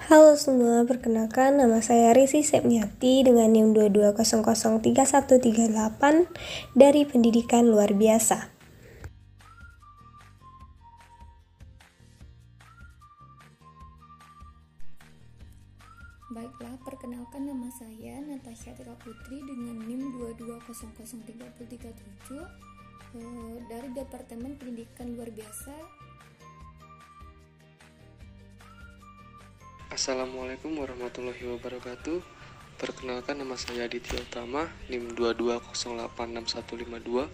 Halo semua, perkenalkan nama saya Risi Sepniati dengan NIM 22003138 dari Pendidikan Luar Biasa. Baiklah, perkenalkan nama saya Natasha Tika Putri dengan NIM 22003037 dari Departemen Pendidikan Luar Biasa. Assalamualaikum warahmatullahi wabarakatuh. Perkenalkan nama saya Aditya Utama, NIM 22086152.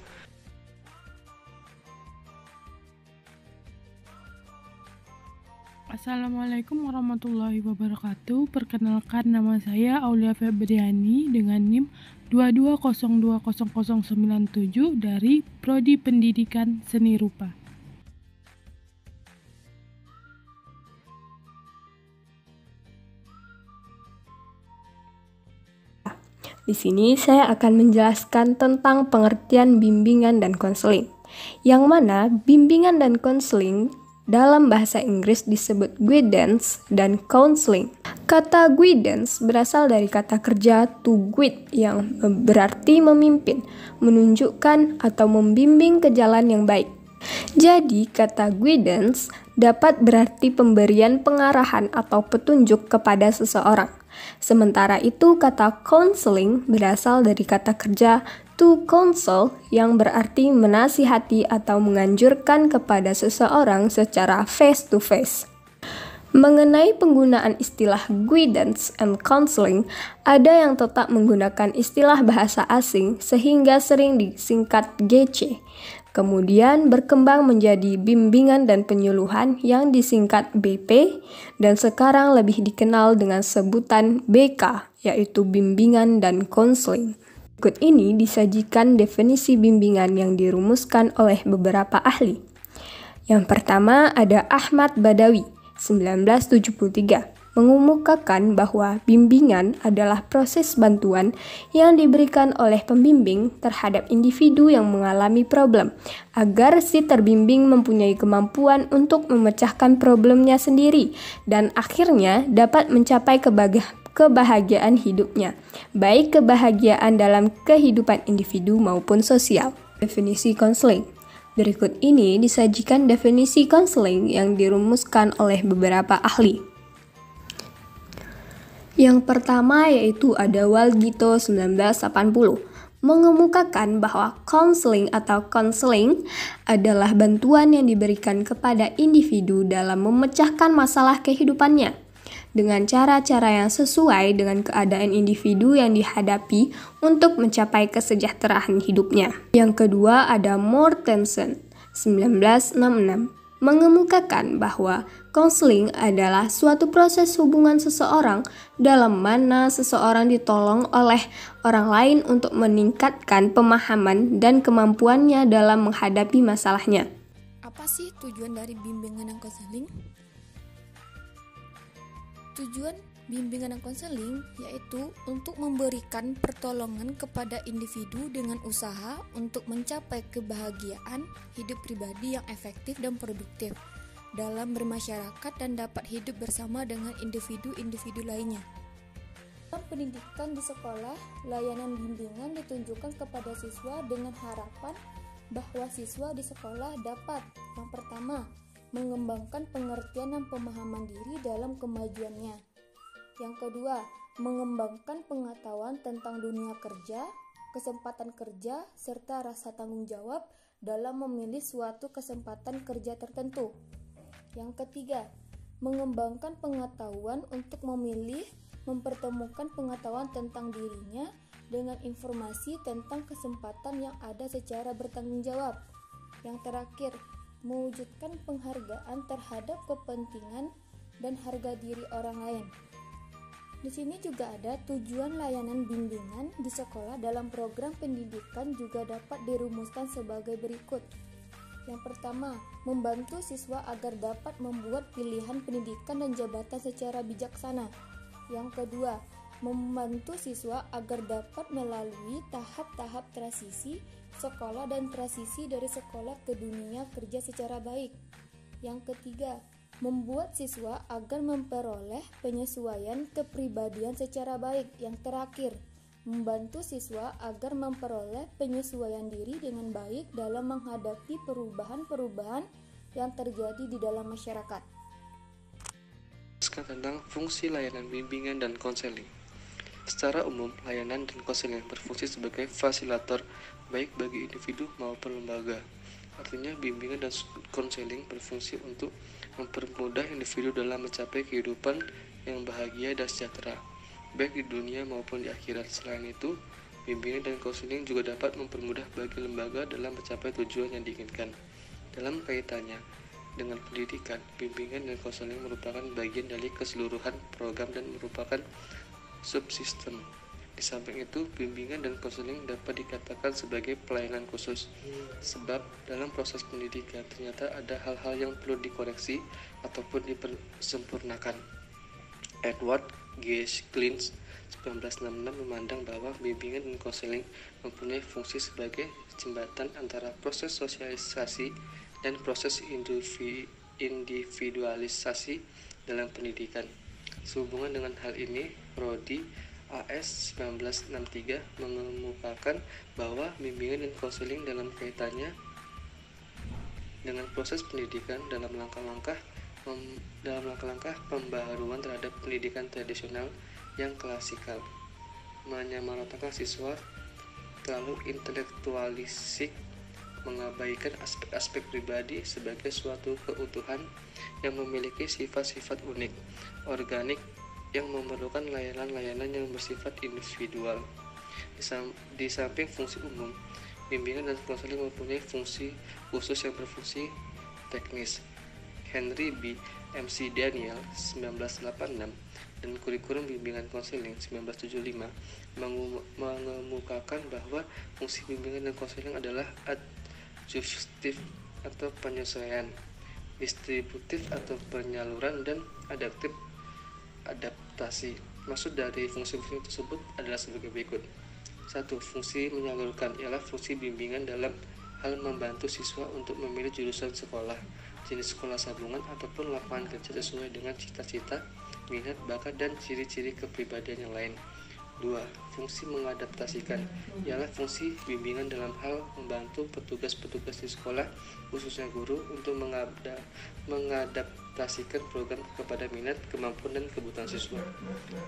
Assalamualaikum warahmatullahi wabarakatuh. Perkenalkan nama saya Aulia Febriani dengan NIM 22020097 dari Prodi Pendidikan Seni Rupa. Di sini saya akan menjelaskan tentang pengertian bimbingan dan konseling, yang mana bimbingan dan konseling dalam bahasa Inggris disebut guidance dan counseling. Kata guidance berasal dari kata kerja to guide yang berarti memimpin, menunjukkan atau membimbing ke jalan yang baik. Jadi, kata guidance dapat berarti pemberian pengarahan atau petunjuk kepada seseorang. Sementara itu, kata counseling berasal dari kata kerja to counsel yang berarti menasihati atau menganjurkan kepada seseorang secara face to face. Mengenai penggunaan istilah guidance and counseling, ada yang tetap menggunakan istilah bahasa asing sehingga sering disingkat GC. Kemudian berkembang menjadi bimbingan dan penyuluhan yang disingkat BP, dan sekarang lebih dikenal dengan sebutan BK, yaitu bimbingan dan konseling. Berikut ini disajikan definisi bimbingan yang dirumuskan oleh beberapa ahli. Yang pertama ada Ahmad Badawi, 1973. Mengemukakan bahwa bimbingan adalah proses bantuan yang diberikan oleh pembimbing terhadap individu yang mengalami problem, agar si terbimbing mempunyai kemampuan untuk memecahkan problemnya sendiri dan akhirnya dapat mencapai kebahagiaan hidupnya, baik kebahagiaan dalam kehidupan individu maupun sosial. Definisi konseling. Berikut ini disajikan definisi konseling yang dirumuskan oleh beberapa ahli. Yang pertama yaitu ada Walgito 1980, mengemukakan bahwa counseling atau counseling adalah bantuan yang diberikan kepada individu dalam memecahkan masalah kehidupannya dengan cara-cara yang sesuai dengan keadaan individu yang dihadapi untuk mencapai kesejahteraan hidupnya. Yang kedua ada Mortensen 1966, mengemukakan bahwa konseling adalah suatu proses hubungan seseorang dalam mana seseorang ditolong oleh orang lain untuk meningkatkan pemahaman dan kemampuannya dalam menghadapi masalahnya. Apa sih tujuan dari bimbingan dan konseling? Tujuan bimbingan dan konseling yaitu untuk memberikan pertolongan kepada individu dengan usaha untuk mencapai kebahagiaan hidup pribadi yang efektif dan produktif dalam bermasyarakat dan dapat hidup bersama dengan individu-individu lainnya. Dalam pendidikan di sekolah, layanan bimbingan ditunjukkan kepada siswa dengan harapan bahwa siswa di sekolah dapat yang pertama, mengembangkan pengertian dan pemahaman diri dalam kemajuannya. Yang kedua, mengembangkan pengetahuan tentang dunia kerja, kesempatan kerja, serta rasa tanggung jawab dalam memilih suatu kesempatan kerja tertentu. Yang ketiga, mengembangkan pengetahuan untuk memilih, mempertemukan pengetahuan tentang dirinya dengan informasi tentang kesempatan yang ada secara bertanggung jawab. Yang terakhir, mewujudkan penghargaan terhadap kepentingan dan harga diri orang lain. Di sini juga ada tujuan layanan bimbingan di sekolah dalam program pendidikan juga dapat dirumuskan sebagai berikut. Yang pertama, membantu siswa agar dapat membuat pilihan pendidikan dan jabatan secara bijaksana. Yang kedua, membantu siswa agar dapat melalui tahap-tahap transisi sekolah dan transisi dari sekolah ke dunia kerja secara baik. Yang ketiga, membuat siswa agar memperoleh penyesuaian kepribadian secara baik. Yang terakhir, membantu siswa agar memperoleh penyesuaian diri dengan baik dalam menghadapi perubahan-perubahan yang terjadi di dalam masyarakat. Tentang fungsi layanan bimbingan dan konseling. Secara umum, layanan dan konseling berfungsi sebagai fasilitator baik bagi individu maupun lembaga. Artinya, bimbingan dan konseling berfungsi untuk mempermudah individu dalam mencapai kehidupan yang bahagia dan sejahtera, baik di dunia maupun di akhirat. Selain itu, bimbingan dan konseling juga dapat mempermudah bagi lembaga dalam mencapai tujuan yang diinginkan. Dalam kaitannya dengan pendidikan, bimbingan dan konseling merupakan bagian dari keseluruhan program dan merupakan subsistem. Di samping itu, bimbingan dan konseling dapat dikatakan sebagai pelayanan khusus, sebab dalam proses pendidikan ternyata ada hal-hal yang perlu dikoreksi ataupun dipersempurnakan. Edward G. Clint 1966 memandang bahwa bimbingan dan konseling mempunyai fungsi sebagai jembatan antara proses sosialisasi dan proses individualisasi dalam pendidikan. Sehubungan dengan hal ini, Prodi AS 1963 mengemukakan bahwa bimbingan dan konseling dalam kaitannya dengan proses pendidikan dalam langkah-langkah pembaharuan terhadap pendidikan tradisional yang klasikal, menyamaratakan siswa terlalu intelektualistik, mengabaikan aspek-aspek pribadi sebagai suatu keutuhan yang memiliki sifat-sifat unik, organik, yang memerlukan layanan-layanan yang bersifat individual. Di samping fungsi umum, bimbingan dan konseling mempunyai fungsi khusus yang berfungsi teknis. Henry B. MC Daniel 1986 dan kurikulum bimbingan konseling 1975 mengemukakan bahwa fungsi bimbingan dan konseling adalah adjustif atau penyesuaian, distributif atau penyaluran, dan adaptasi. Maksud dari fungsi-fungsi tersebut adalah sebagai berikut. 1. Fungsi menyalurkan ialah fungsi bimbingan dalam hal membantu siswa untuk memilih jurusan sekolah, jenis sekolah sambungan ataupun lapangan kerja sesuai dengan cita-cita, minat, bakat, dan ciri-ciri kepribadian yang lain. 2. Fungsi mengadaptasikan ialah fungsi bimbingan dalam hal membantu petugas-petugas di sekolah, khususnya guru, untuk mengadaptasikan program kepada minat, kemampuan, dan kebutuhan siswa.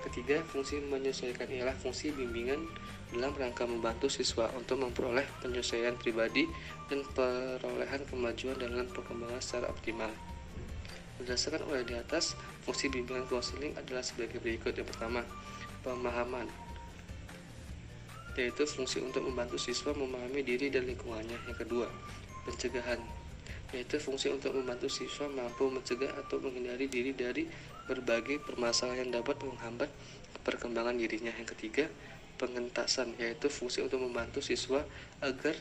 Ketiga, fungsi menyesuaikan ialah fungsi bimbingan dalam rangka membantu siswa untuk memperoleh penyesuaian pribadi dan perolehan kemajuan dalam perkembangan secara optimal. Berdasarkan oleh di atas, fungsi bimbingan konseling adalah sebagai berikut. Yang pertama, pemahaman, yaitu fungsi untuk membantu siswa memahami diri dan lingkungannya. Yang kedua, pencegahan, yaitu fungsi untuk membantu siswa mampu mencegah atau menghindari diri dari berbagai permasalahan yang dapat menghambat perkembangan dirinya. Yang ketiga, pengentasan, yaitu fungsi untuk membantu siswa agar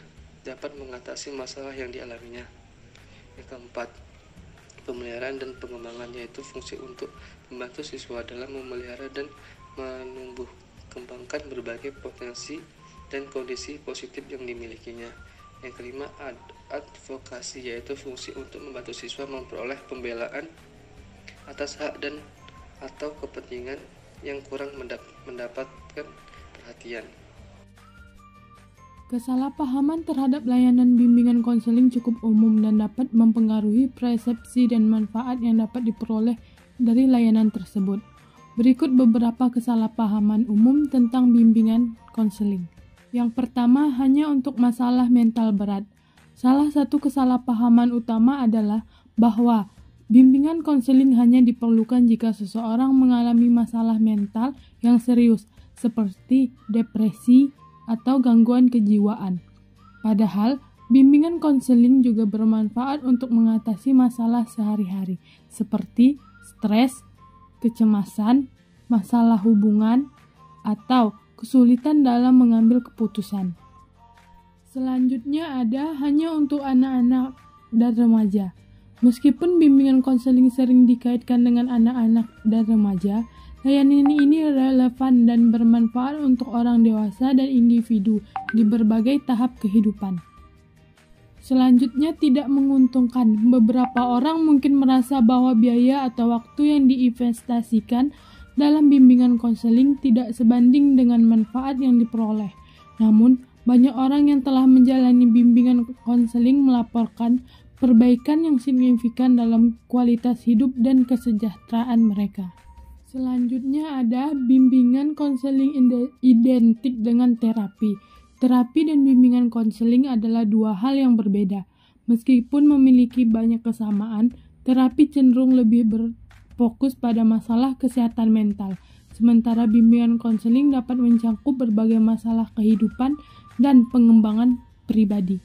dapat mengatasi masalah yang dialaminya. Yang keempat, pemeliharaan dan pengembangan, yaitu fungsi untuk membantu siswa dalam memelihara dan menumbuh kembangkan berbagai potensi dan kondisi positif yang dimilikinya. Yang kelima, advokasi, yaitu fungsi untuk membantu siswa memperoleh pembelaan atas hak dan atau kepentingan yang kurang mendapatkan perhatian. Kesalahpahaman terhadap layanan bimbingan konseling cukup umum dan dapat mempengaruhi persepsi dan manfaat yang dapat diperoleh dari layanan tersebut. Berikut beberapa kesalahpahaman umum tentang bimbingan konseling. Yang pertama, hanya untuk masalah mental berat. Salah satu kesalahpahaman utama adalah bahwa bimbingan konseling hanya diperlukan jika seseorang mengalami masalah mental yang serius, seperti depresi atau gangguan kejiwaan. Padahal, bimbingan konseling juga bermanfaat untuk mengatasi masalah sehari-hari, seperti stres, kecemasan, masalah hubungan, atau kesulitan dalam mengambil keputusan. Selanjutnya ada hanya untuk anak-anak dan remaja. Meskipun bimbingan konseling sering dikaitkan dengan anak-anak dan remaja, layanan ini relevan dan bermanfaat untuk orang dewasa dan individu di berbagai tahap kehidupan. Selanjutnya, tidak menguntungkan. Beberapa orang mungkin merasa bahwa biaya atau waktu yang diinvestasikan dalam bimbingan konseling tidak sebanding dengan manfaat yang diperoleh. Namun, banyak orang yang telah menjalani bimbingan konseling melaporkan perbaikan yang signifikan dalam kualitas hidup dan kesejahteraan mereka. Selanjutnya ada bimbingan konseling identik dengan terapi. Terapi dan bimbingan konseling adalah dua hal yang berbeda. Meskipun memiliki banyak kesamaan, terapi cenderung lebih berfokus pada masalah kesehatan mental, sementara bimbingan konseling dapat mencakup berbagai masalah kehidupan dan pengembangan pribadi.